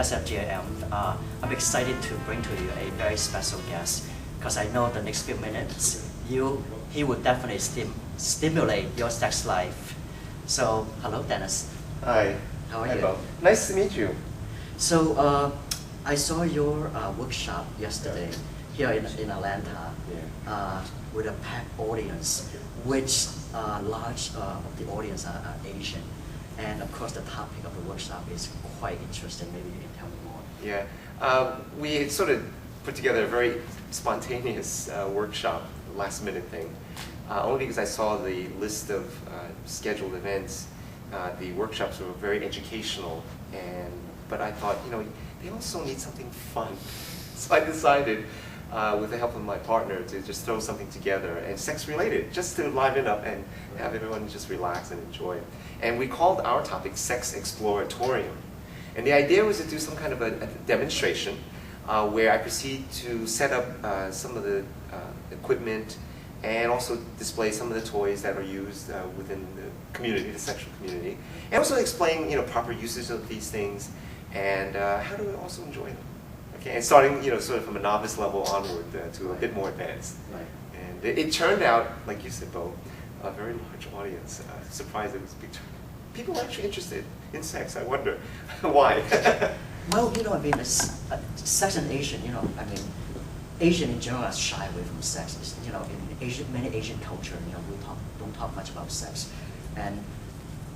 SFGM. I'm excited to bring to you a very special guest because I know the next few minutes he would definitely stimulate your sex life. So, hello, Dennis. Hi. How are Hi, you? Bob. Nice to meet you. So, I saw your workshop yesterday here in Atlanta with a packed audience, which large of the audience are Asian. And of course, the topic of the workshop is quite interesting. Maybe you can tell me more. Yeah. We sort of put together a very spontaneous workshop, last minute thing. Only because I saw the list of scheduled events. The workshops were very educational, but I thought, they also need something fun. So I decided, with the help of my partner, to just throw something together, and sex-related, just to liven up and have everyone just relax and enjoy it. And we called our topic Sex Exploratorium. And the idea was to do some kind of a demonstration where I proceed to set up some of the equipment and also display some of the toys that are used within the community, the sexual community, and also explain, proper usage of these things and how to also enjoy them. Okay, and starting, sort of from a novice level onward to a bit more advanced. Right. And it turned out, like you said, Bo, a very large audience. Surprised it was big. People are actually interested in sex. I wonder why. Well, sex in Asian, Asian in general are shy away from sex. In many Asian culture, we don't talk much about sex, and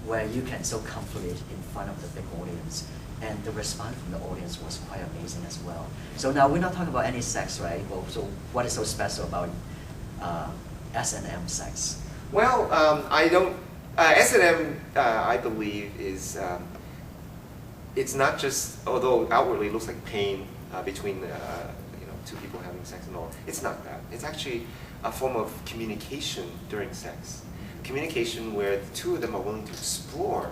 where you can so comfortably in front of the big audience, and the response from the audience was quite amazing as well. So now we're not talking about any sex, right? Well, so what is so special about S&M sex? Well, I don't. S&M, I believe, is it's not just, although outwardly it looks like pain between two people having sex and all. It's not that. It's actually a form of communication during sex. Communication where the two of them are willing to explore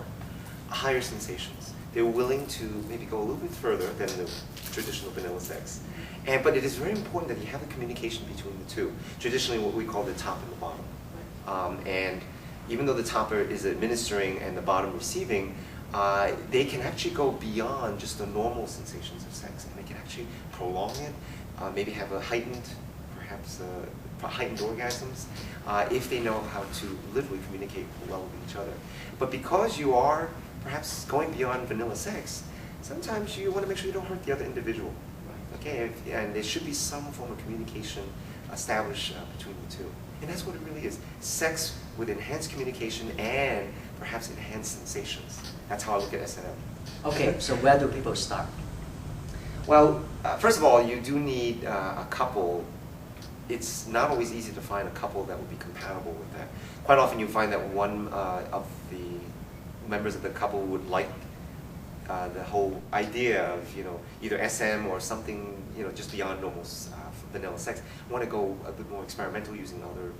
higher sensations. They're willing to maybe go a little bit further than the traditional vanilla sex. But it is very important that you have a communication between the two. Traditionally, what we call the top and the bottom. And even though the topper is administering and the bottom receiving, they can actually go beyond just the normal sensations of sex, and they can actually prolong it, maybe have a heightened, perhaps heightened orgasms, if they know how to literally communicate well with each other. But because you are perhaps going beyond vanilla sex, sometimes you want to make sure you don't hurt the other individual. Okay, and there should be some form of communication established between the two. And that's what it really is. Sex with enhanced communication and perhaps enhanced sensations. That's how I look at S&M. Okay, so where do people start? Well, first of all, you do need a couple. It's not always easy to find a couple that would be compatible with that. Quite often you find that one of the members of the couple would like the whole idea of either SM or something just beyond normal vanilla sex. Want to go a bit more experimental using other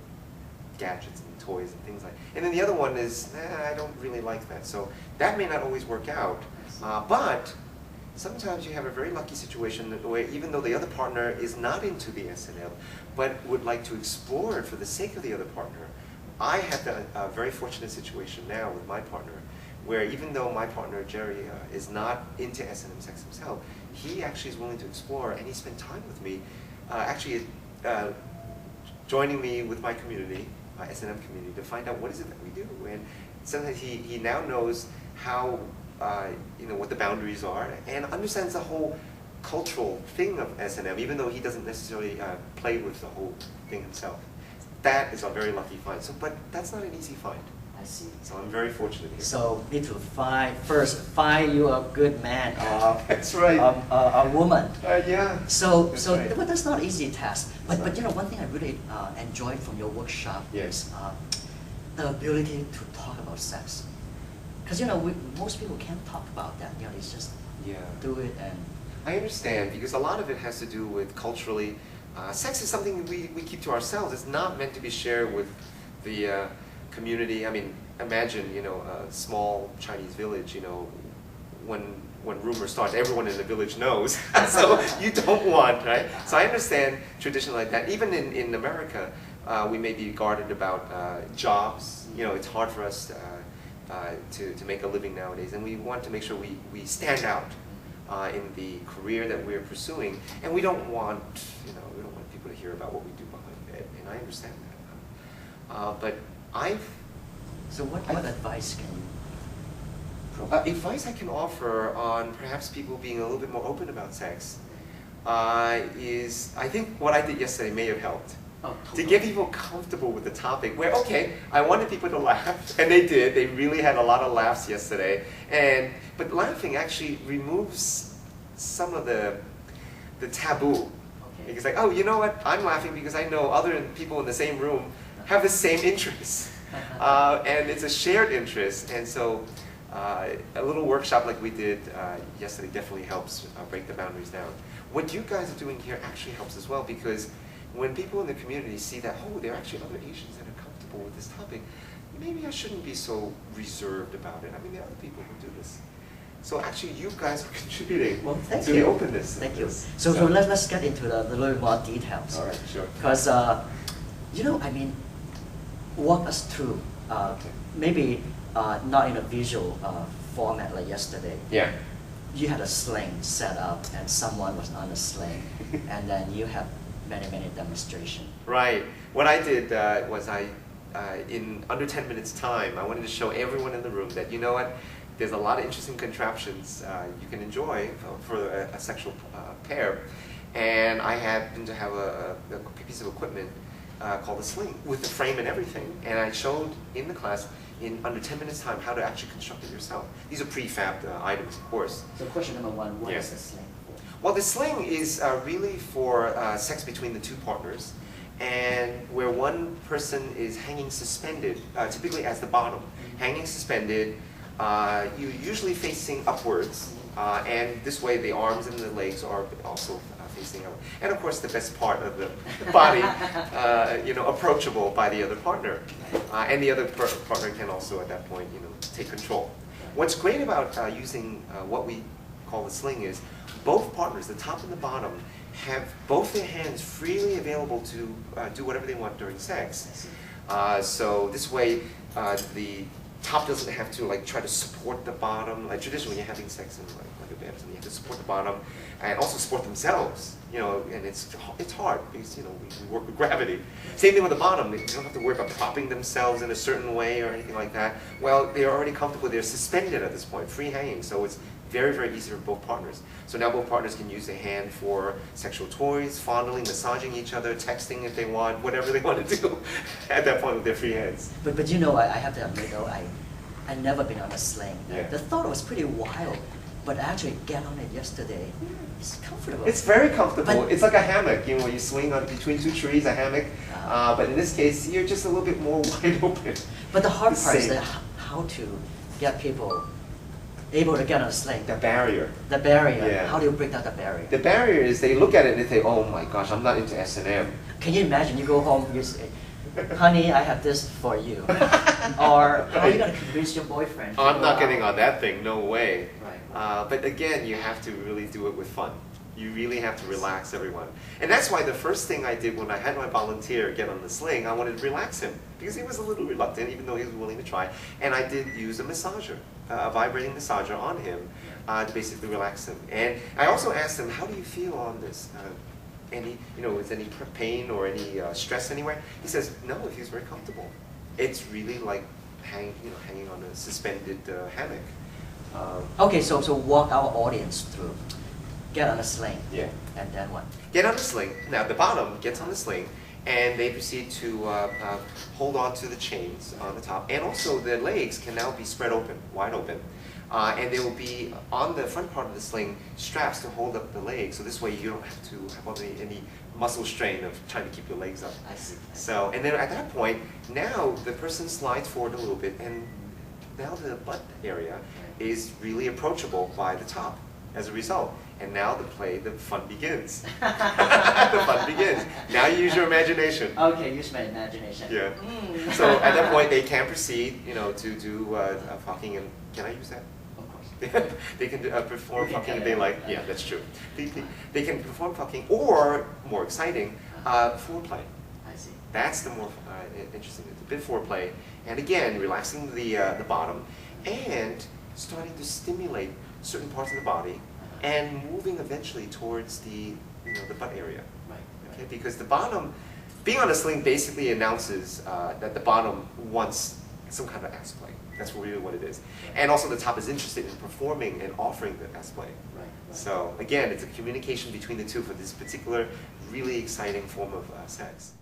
gadgets and toys and things like that. And then the other one is, I don't really like that. So that may not always work out. But sometimes you have a very lucky situation where even though the other partner is not into the S&M, but would like to explore it for the sake of the other partner. I have a very fortunate situation now with my partner, where even though my partner, Jerry, is not into S&M sex himself, he actually is willing to explore, and he spent time with me, actually joining me with my community, my S&M community, to find out what is it that we do. And sometimes he now knows how, what the boundaries are, and understands the whole cultural thing of S&M, even though he doesn't necessarily play with the whole thing himself. That is a very lucky find. But that's not an easy find. I see. So I'm very fortunate here. So need to find you a good man or that's right. A woman. Yeah. So right. But that's not an easy task. But one thing I really enjoyed from your workshop is the ability to talk about sex. Because most people can't talk about that. It's just do it and. I understand, because a lot of it has to do with culturally. Sex is something we keep to ourselves. It's not meant to be shared with the community. I mean, imagine a small Chinese village. When rumors start, everyone in the village knows. So you don't want, right? So I understand tradition like that. Even in America, we may be guarded about jobs. It's hard for us to make a living nowadays, and we want to make sure we stand out. in the career that we're pursuing, and we don't want, we don't want people to hear about what we do behind it, and I understand that. But So what advice can you provide? advice I can offer on perhaps people being a little bit more open about sex is, I think what I did yesterday may have helped. Oh, To totally. get people comfortable with the topic, where, okay, I wanted people to laugh, and they did. They really had a lot of laughs yesterday. But laughing actually removes some of the taboo. Okay. It's like, oh, you know what? I'm laughing because I know other people in the same room have the same interests. And it's a shared interest. And so a little workshop like we did yesterday definitely helps break the boundaries down. What you guys are doing here actually helps as well, because when people in the community see that, oh, there are actually other Asians that are comfortable with this topic, maybe I shouldn't be so reserved about it. I mean, there are other people who do this. So actually, you guys are contributing Well, thank to you. the openness. of Thank you. this. So let's get into the little more details. All right, sure. Because, walk us through, Okay. maybe not in a visual format like yesterday. Yeah. You had a sling set up and someone was on a sling, and then you have many demonstrations. Right. What I did was in under 10 minutes time, I wanted to show everyone in the room that, you know what, there's a lot of interesting contraptions you can enjoy for a sexual pair. And I happened to have a piece of equipment called a sling with the frame and everything. And I showed in the class in under 10 minutes time how to actually construct it yourself. These are prefabbed items, of course. So question number one, what Yeah. is a sling for? Well, the sling is really for sex between the two partners, and where one person is hanging suspended, typically as the bottom, hanging suspended, you usually facing upwards, and this way the arms and the legs are also facing up. And of course, the best part of the body, approachable by the other partner, and the other partner can also at that point, take control. What's great about using what we call the sling is both partners, the top and the bottom, have both their hands freely available to do whatever they want during sex. So this way, the top doesn't have to try to support the bottom. Like traditionally, when you're having sex in like a bed, you have to support the bottom and also support themselves. And it's hard because we work with gravity. Same thing with the bottom. They don't have to worry about propping themselves in a certain way or anything like that. Well, they're already comfortable. They're suspended at this point, free hanging. So it's very easy for both partners. So now both partners can use their hand for sexual toys, fondling, massaging each other, texting if they want, whatever they want to do at that point with their free hands. But I have to admit though, I never been on a sling. Yeah. The thought was pretty wild, but actually get on it yesterday. It's comfortable. It's very comfortable. But- It's like a hammock, when you swing on between two trees, a hammock. But in this case, you're just a little bit more wide open. But the hard The part is same. that how to get people able to get on a sling. The barrier. The barrier. Yeah. How do you break down the barrier? The barrier is they look at it and they think, oh my gosh, I'm not into S&M. Can you imagine? You go home, you say, "Honey, I have this for you," or how are you gonna convince your boyfriend? to I'm go not out? getting on that thing, no way. Right. But again, you have to really do it with fun. You really have to relax everyone. And that's why the first thing I did when I had my volunteer get on the sling, I wanted to relax him. Because he was a little reluctant, even though he was willing to try. And I did use a massager, a vibrating massager on him to basically relax him. And I also asked him, how do you feel on this? Is any pain or any stress anywhere? He says, no, he feels very comfortable. It's really like hanging on a suspended hammock. Okay, so walk our audience through. Get on a sling. Yeah. And then what? Get on the sling. Now the bottom gets on the sling, and they proceed to hold on to the chains on the top, and also the legs can now be spread open, wide open, and there will be on the front part of the sling straps to hold up the legs. So this way you don't have to have any muscle strain of trying to keep your legs up. I see. So, and then at that point, now the person slides forward a little bit, and now the butt area is really approachable by the top as a result. And now the fun begins. The fun begins. Now you use your imagination. Okay, use my imagination. Yeah. So at that point, they can proceed, to do fucking, and can I use that? Of course. They can perform We can fucking if cut they it like. out. Yeah, that's true. They can perform fucking, or more exciting, foreplay. I see. That's the more interesting. It's a bit foreplay, and again, relaxing the bottom, and starting to stimulate certain parts of the body, and moving eventually towards the the butt area. Right. Okay, because the bottom, being on a sling basically announces that the bottom wants some kind of ass play. That's really what it is. Right. And also the top is interested in performing and offering the ass play. Right. Right. So again, it's a communication between the two for this particular really exciting form of sex.